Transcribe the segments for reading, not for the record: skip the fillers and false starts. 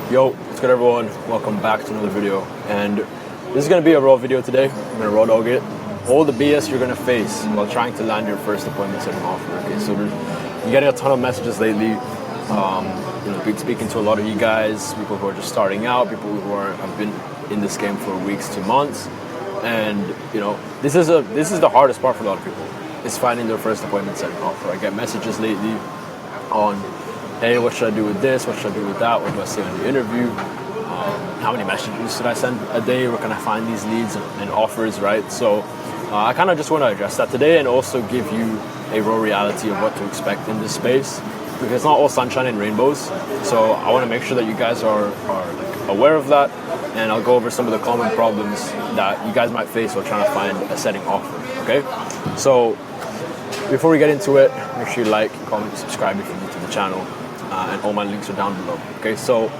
Yo, what's good everyone? Welcome back to another video. And this is going to be a raw video today. I'm going to raw dog it. All the BS you're going to face while trying to land your first appointment setting offer. Okay, so you're getting a ton of messages lately. Been speaking to a lot of you guys, people who are just starting out, people who have been in this game for weeks to months. And this is the hardest part for a lot of people. Is finding their first appointment setting offer. I get messages lately on, hey, what should I do with this? What should I do with that? What do I say on the interview? How many messages should I send a day? Where can I find these leads and offers, right? So I kind of just want to address that today and also give you a raw reality of what to expect in this space, because it's not all sunshine and rainbows. So I want to make sure that you guys are aware of that, and I'll go over some of the common problems that you guys might face while trying to find a setting offer, okay? So before we get into it, make sure you like, comment, subscribe if you're new to the channel, and all my links are down below, okay? So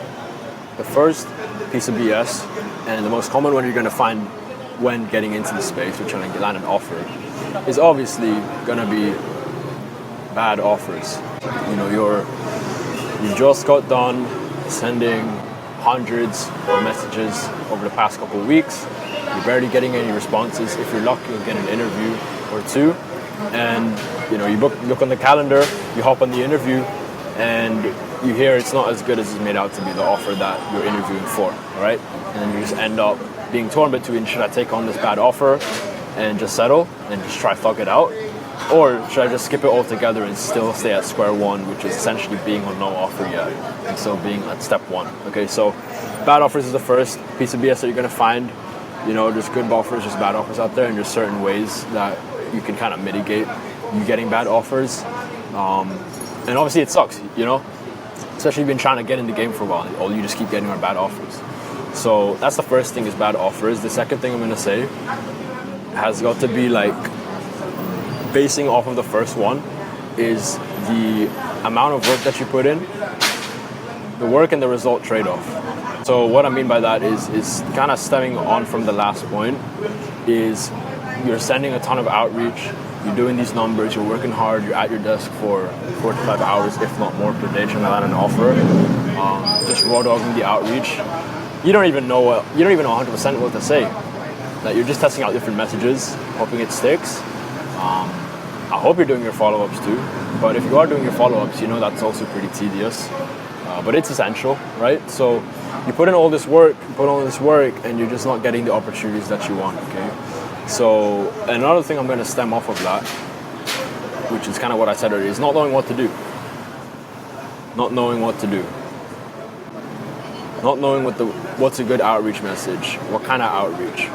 the first piece of BS, and the most common one you're gonna find when getting into the space, which trying to land an offer, is obviously gonna be bad offers. You just got done sending hundreds of messages over the past couple of weeks. You're barely getting any responses. If you're lucky, you'll get an interview or two. And you look on the calendar, you hop on the interview, and you hear it's not as good as it's made out to be, the offer that you're interviewing for, all right? And then you just end up being torn between, should I take on this bad offer and just settle and just try thug it out? Or should I just skip it altogether and still stay at square one, which is essentially being on no offer yet, and still being at step one, okay? So bad offers is the first piece of BS that you're gonna find. There's good offers, there's bad offers out there, and there's certain ways that you can kind of mitigate you getting bad offers. And obviously it sucks, especially if you've been trying to get in the game for a while, all you just keep getting are bad offers. So that's the first thing, is bad offers. The second thing I'm gonna say has got to be basing off of the first one, is the amount of work that you put in, the work and the result trade-off. So what I mean by that is kind of stemming on from the last point, is you're sending a ton of outreach, you're doing these numbers, you're working hard, you're at your desk for 4 to 5 hours, if not more, per day, trying to land an offer, just raw dogging the outreach. You don't even know 100% what to say. That you're just testing out different messages, hoping it sticks. I hope you're doing your follow-ups too, but if you are doing your follow-ups, that's also pretty tedious, but it's essential, right? So you put in all this work, and you're just not getting the opportunities that you want, okay? So another thing I'm going to stem off of that, which is kind of what I said earlier, is not knowing what to do. Not knowing what's a good outreach message, what kind of outreach,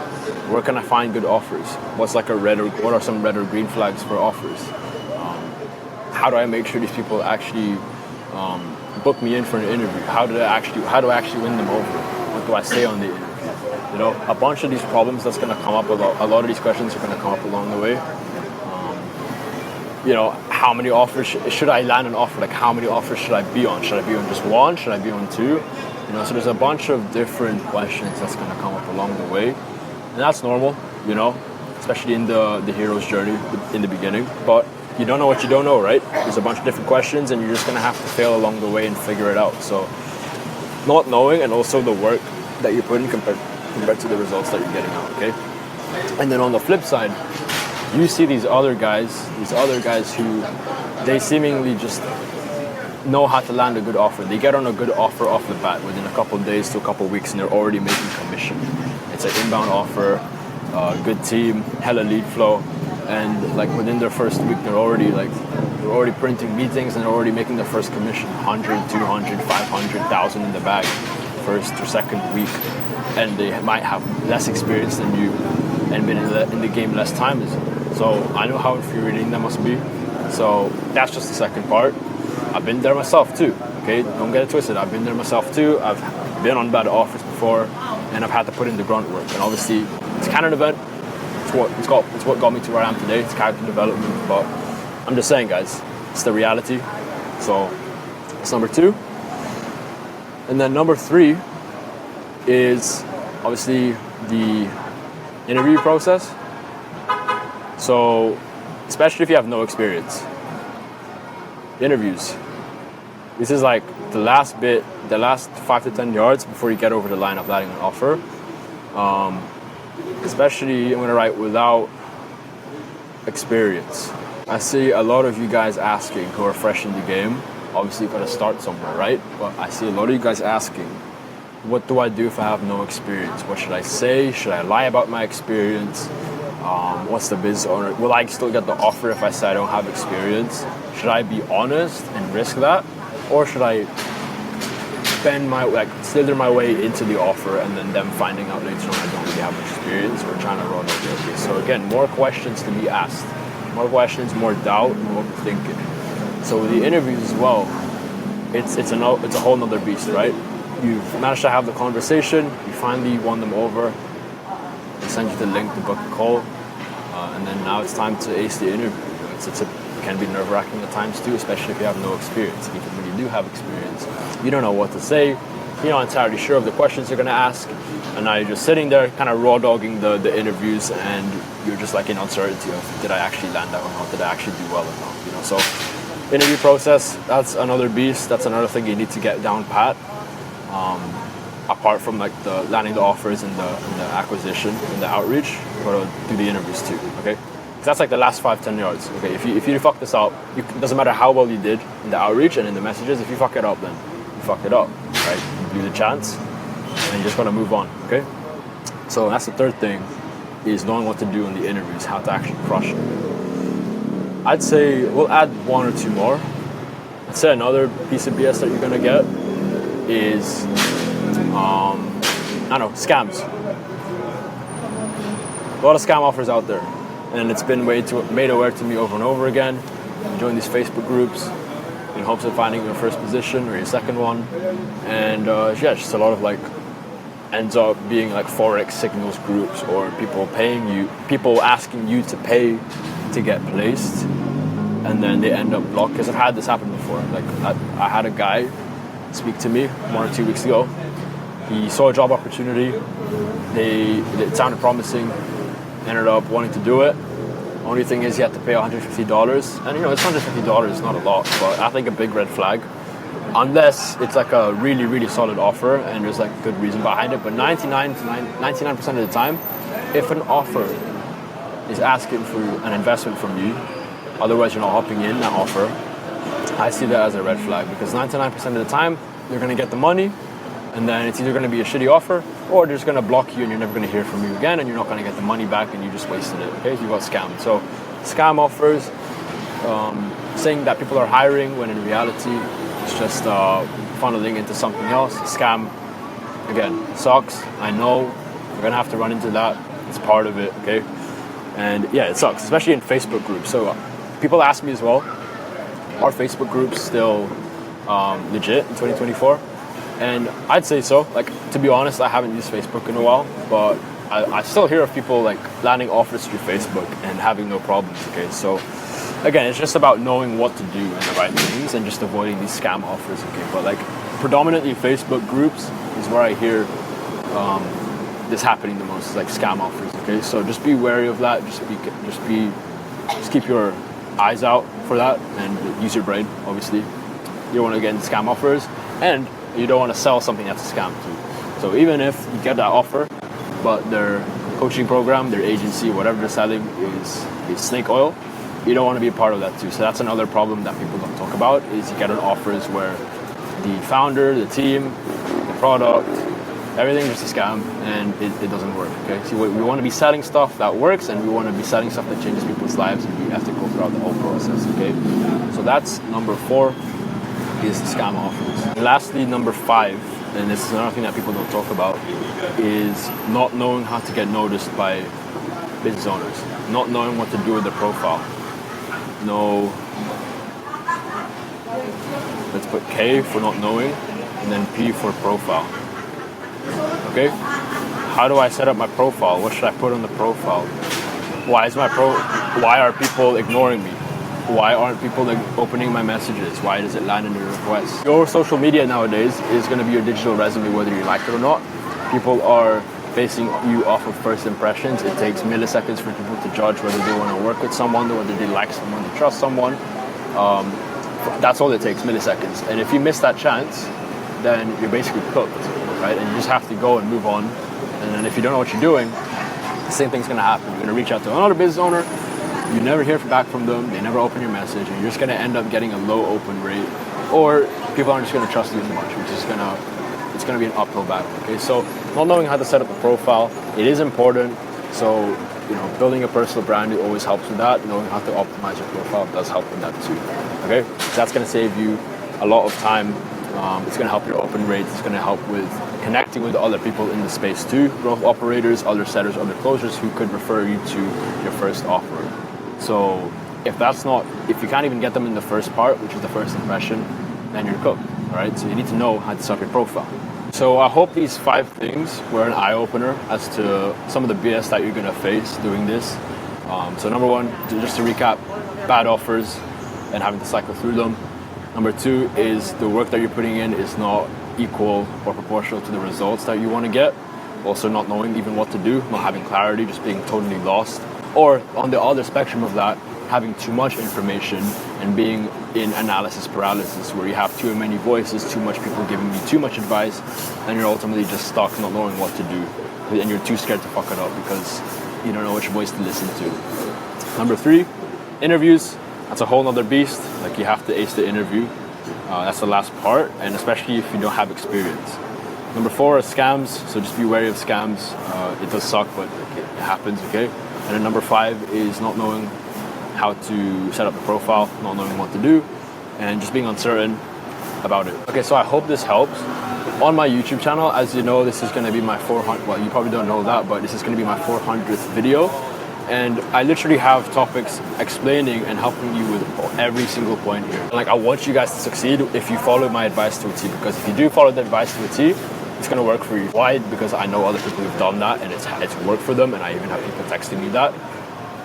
where can I find good offers, what are some red or green flags for offers, how do I make sure these people actually book me in for an interview, how do I actually win them over, what do I say on the interview. A bunch of these problems that's going to come up, a lot of these questions are going to come up along the way. How many offers should I land an offer? How many offers should I be on? Should I be on just one? Should I be on two? So there's a bunch of different questions that's going to come up along the way. And that's normal, especially in the hero's journey in the beginning. But you don't know what you don't know, right? There's a bunch of different questions, and you're just going to have to fail along the way and figure it out. So not knowing, and also the work that you put in compared to the results that you're getting out, okay? And then on the flip side, you see these other guys who they seemingly just know how to land a good offer. They get on a good offer off the bat within a couple of days to a couple of weeks, and they're already making commission. It's an inbound offer, good team, hella lead flow, and within their first week, they're already printing meetings, and they're already making their first commission, 100, 200, 500, 1,000 in the bag, first or second week. And they might have less experience than you and been in the game less time as you. So I know how infuriating that must be. So that's just the second part. I've been there myself too, okay? Don't get it twisted. I've been there myself too. I've been on bad offers before, and I've had to put in the grunt work. And obviously, it's kind of an event. It's what got me to where I am today. It's character development. But I'm just saying, guys, it's the reality. So it's number two. And then number three is obviously the interview process. So especially if you have no experience, interviews, this is the last 5 to 10 yards before you get over the line of landing an offer. Especially, I'm going to write without experience. I see a lot of you guys asking who are fresh in the game. Obviously, you've got to start somewhere, right? But I see a lot of you guys asking, what do I do if I have no experience? What should I say? Should I lie about my experience? What's the business owner? Will I still get the offer if I say I don't have experience? Should I be honest and risk that? Or should I slither my way into the offer and then them finding out later on I don't really have experience or trying to run over it? So again, more questions to be asked. More questions, more doubt, more thinking. So with the interviews as well, it's a whole nother beast, right? You've managed to have the conversation, you finally won them over, they send you the link to book a call, and then now it's time to ace the interview. It can be nerve-wracking at times too, especially if you have no experience. Even when you do have experience, you don't know what to say, you're not entirely sure of the questions you're going to ask, and now you're just sitting there kind of raw dogging the interviews, and you're just like in uncertainty of, did I actually land that or not? Did I actually do well or not? So interview process, that's another beast. That's another thing you need to get down pat. Apart from like the landing the offers and the acquisition and the outreach, you gotta do the interviews too. Okay, that's like the last 5-10 yards. Okay, if you fuck this up, it doesn't matter how well you did in the outreach and in the messages. If you fuck it up, then you fucked it up, right? You blew the chance, and you just gotta move on. Okay, so that's the third thing, is knowing what to do in the interviews, how to actually crush it. I'd say we'll add one or two more. I'd say another piece of BS that you're gonna get is, scams. A lot of scam offers out there, and it's been made aware to me over and over again. You join these Facebook groups in hopes of finding your first position or your second one, and just a lot of ends up being like Forex signals groups or people asking you to pay to get placed, and then they end up blocked. Because I've had this happen before. I had a guy speak to me 1 or 2 weeks ago. He saw a job opportunity. It sounded promising. Ended up wanting to do it. Only thing is, you had to pay $150, and it's $150, not a lot, but I think a big red flag. Unless it's like a really, really solid offer and there's like good reason behind it. But 99% of the time, if an offer is asking for an investment from you, otherwise you're not hopping in that offer, I see that as a red flag, because 99% of the time you're going to get the money, and then it's either going to be a shitty offer or they're just going to block you and you're never going to hear from you again, and you're not going to get the money back and you just wasted it. Okay, you got scammed. So scam offers, saying that people are hiring when in reality it's just funneling into something else. Scam, again, sucks. I know you're going to have to run into that. It's part of it. Okay, and yeah, it sucks, especially in Facebook groups. So people ask me as well, are Facebook groups still legit in 2024? And I'd say so. To be honest, I haven't used Facebook in a while, but I still hear of people landing offers through Facebook and having no problems. Okay, so again, it's just about knowing what to do and the right things and just avoiding these scam offers. Okay, but predominantly Facebook groups is where I hear this happening the most, scam offers. Okay, so just be wary of that. Just keep your eyes out for that and use your brain. Obviously, you don't want to get into scam offers, and you don't want to sell something that's a scam too. So even if you get that offer, but their coaching program, their agency, whatever they're selling is snake oil, you don't want to be a part of that too. So that's another problem that people don't talk about, is you get on offers where the founder, the team, the product, everything is just a scam, and it doesn't work. Okay, so we want to be selling stuff that works, and we want to be selling stuff that changes people's lives, and we have to go throughout the whole process. Okay, so that's number 4, is scam offers. And lastly, number 5, and this is another thing that people don't talk about, is not knowing how to get noticed by business owners, not knowing what to do with their profile. Let's put K for not knowing, and then P for profile. Okay, how do I set up my profile? What should I put on the profile? Why are people ignoring me? Why aren't people opening my messages? Why does it land in the requests? Your social media nowadays is going to be your digital resume, whether you like it or not. People are basing you off of first impressions. It takes milliseconds for people to judge whether they want to work with someone, whether they like someone, they trust someone. That's all it takes, milliseconds. And if you miss that chance, then you're basically cooked, right? And you just have to go and move on. And then if you don't know what you're doing, the same thing's gonna happen. You're gonna reach out to another business owner, you never hear back from them, they never open your message, and you're just gonna end up getting a low open rate, or people aren't just gonna trust you as much, which is it's gonna be an uphill battle, okay? So not knowing how to set up a profile, it is important. So, you know, building a personal brand, it always helps with that. Knowing how to optimize your profile does help with that too, okay? That's gonna save you a lot of time. It's gonna help your open rates. It's gonna help with connecting with other people in the space too, growth operators, other setters, other closers who could refer you to your first offer. So if you can't even get them in the first part, which is the first impression, then you're cooked, all right? So you need to know how to set up your profile. So I hope these 5 things were an eye-opener as to some of the BS that you're gonna face doing this. So number 1, just to recap, bad offers and having to cycle through them. Number 2 is the work that you're putting in is not equal or proportional to the results that you want to get. Also not knowing even what to do, not having clarity, just being totally lost. Or on the other spectrum of that, having too much information and being in analysis paralysis, where you have too many voices, too much people giving you too much advice, and you're ultimately just stuck not knowing what to do. And you're too scared to fuck it up because you don't know which voice to listen to. Number 3, interviews. That's a whole nother beast. Like, you have to ace the interview. That's the last part, and especially if you don't have experience. Number 4 is scams, so just be wary of scams. It does suck, but it happens, okay? And then number 5 is not knowing how to set up the profile, not knowing what to do, and just being uncertain about it. Okay, so I hope this helps. On my YouTube channel, as you know, this is gonna be my 400, well, you probably don't know that, but this is gonna be my 400th video. And I literally have topics explaining and helping you with every single point here. Like, I want you guys to succeed if you follow my advice to a T, because if you do follow the advice to a T, it's gonna work for you. Why? Because I know other people who've done that and it's worked for them, and I even have people texting me that.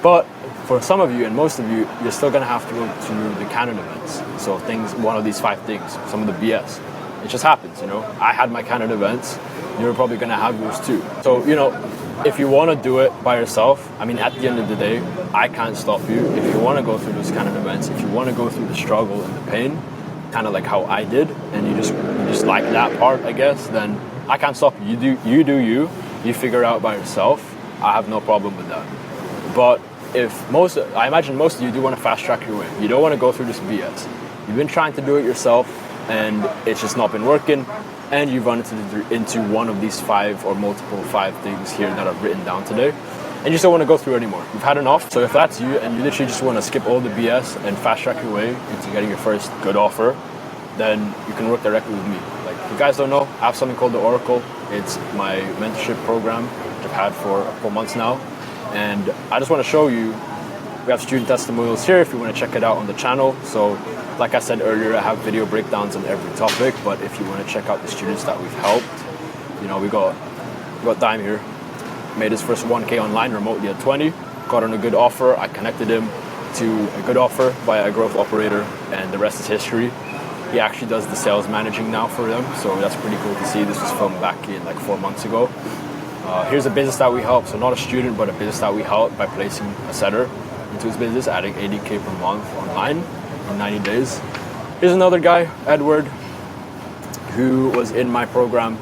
But for some of you and most of you, you're still gonna have to go to the canon events. So one of these 5 things, some of the BS. It just happens, you know. I had my canon events, you're probably gonna have yours too. So, you know, if you want to do it by yourself, I mean, at the end of the day, I can't stop you. If you want to go through those kind of events, if you want to go through the struggle and the pain, kind of like how I did, and you just like that part, I guess, then I can't stop you. You figure it out by yourself. I have no problem with that. But I imagine most of you do want to fast track your way. You don't want to go through this BS. You've been trying to do it yourself, and it's just not been working. And you've run into one of these 5 or multiple 5 things here that I've written down today, and you just don't want to go through anymore. You've had enough. So if that's you and you literally just want to skip all the BS and fast track your way into getting your first good offer, then you can work directly with me. Like, if you guys don't know, I have something called the Oracle. It's my mentorship program, which I've had for a couple months now, and I just want to show you. We have student testimonials here if you want to check it out on the channel. So, like I said earlier, I have video breakdowns on every topic, but if you want to check out the students that we've helped, you know, we got Dime here, made his first 1K online remotely at 20, got on a good offer. I connected him to a good offer by a growth operator, and the rest is history. He actually does the sales managing now for them, so that's pretty cool to see. This was filmed back in like 4 months ago. Here's a business that we helped, so not a student, but a business that we helped by placing a setter into his business, adding 80K per month online in 90 days. Here's another guy, Edward, who was in my program.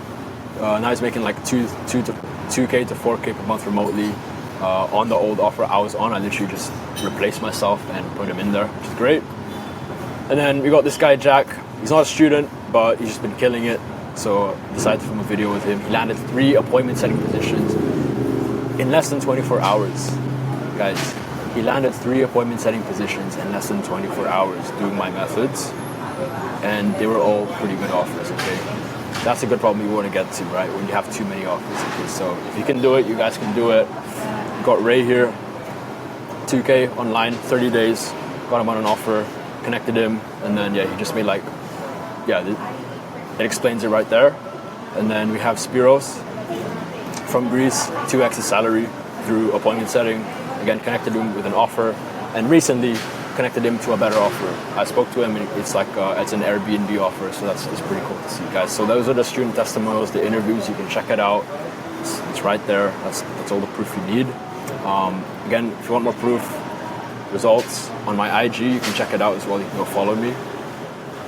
Now he's making like 2K to 4K per month remotely. On the old offer I was on, I literally just replaced myself and put him in there, which is great. And then we got this guy, Jack. He's not a student, but he's just been killing it. So I decided to film a video with him. He landed 3 appointment setting positions in less than 24 hours. Guys, he landed 3 appointment setting positions in less than 24 hours doing my methods. And they were all pretty good offers, okay? That's a good problem you want to get to, right? When you have too many offers, okay? So if you can do it, you guys can do it. Got Ray here, 2K online, 30 days, got him on an offer, connected him, and then, yeah, he just made like, yeah, it explains it right there. And then we have Spiros from Greece, 2x his salary through appointment setting. Again, connected him with an offer, and recently connected him to a better offer. I spoke to him, and it's like it's an Airbnb offer, so it's pretty cool to see, guys. So those are the student testimonials, the interviews. You can check it out. It's right there. That's all the proof you need. Again, if you want more proof, results on my IG, you can check it out as well. You can go follow me.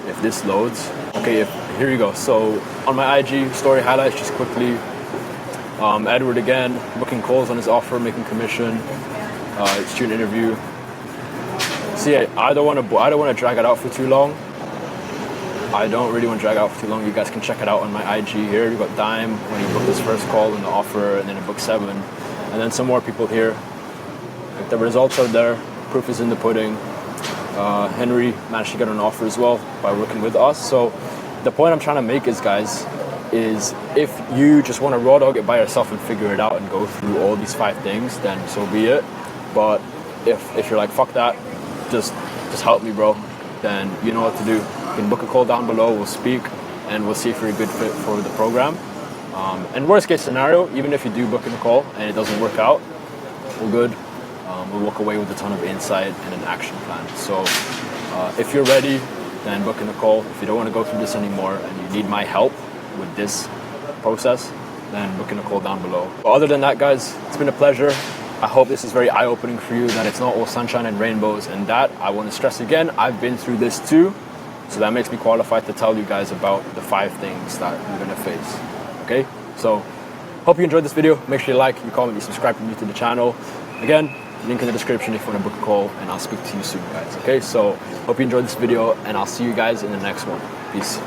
if this loads. Okay, here you go. So on my IG story highlights, just quickly, Edward again, booking calls on his offer, making commission, student interview. See, I don't want to drag it out for too long. I don't really want to drag it out for too long. You guys can check it out on my IG here. You got Dime when he booked his first call and the offer, and then in book 7, and then some more people here. Like, the results are there. Proof is in the pudding. Henry managed to get an offer as well by working with us. So the point I'm trying to make is, guys, is if you just want to raw dog it by yourself and figure it out and go through all these 5 things, then so be it. But if you're like, fuck that, just help me, bro, then you know what to do. You can book a call down below, we'll speak, and we'll see if you're a good fit for the program. And worst case scenario, even if you do book in a call and it doesn't work out, we're good. We'll walk away with a ton of insight and an action plan. So if you're ready, then book in a call. If you don't want to go through this anymore and you need my help with this process, then book in a call down below. But other than that, guys, it's been a pleasure. I hope this is very eye-opening for you, that it's not all sunshine and rainbows, and that, I want to stress again, I've been through this too, so that makes me qualified to tell you guys about the 5 things that you're going to face. Okay, so hope you enjoyed this video. Make sure you like, you comment, you subscribe if you're new to the channel. Again, link in the description if you want to book a call, and I'll speak to you soon, guys. Okay, so hope you enjoyed this video, and I'll see you guys in the next one. Peace.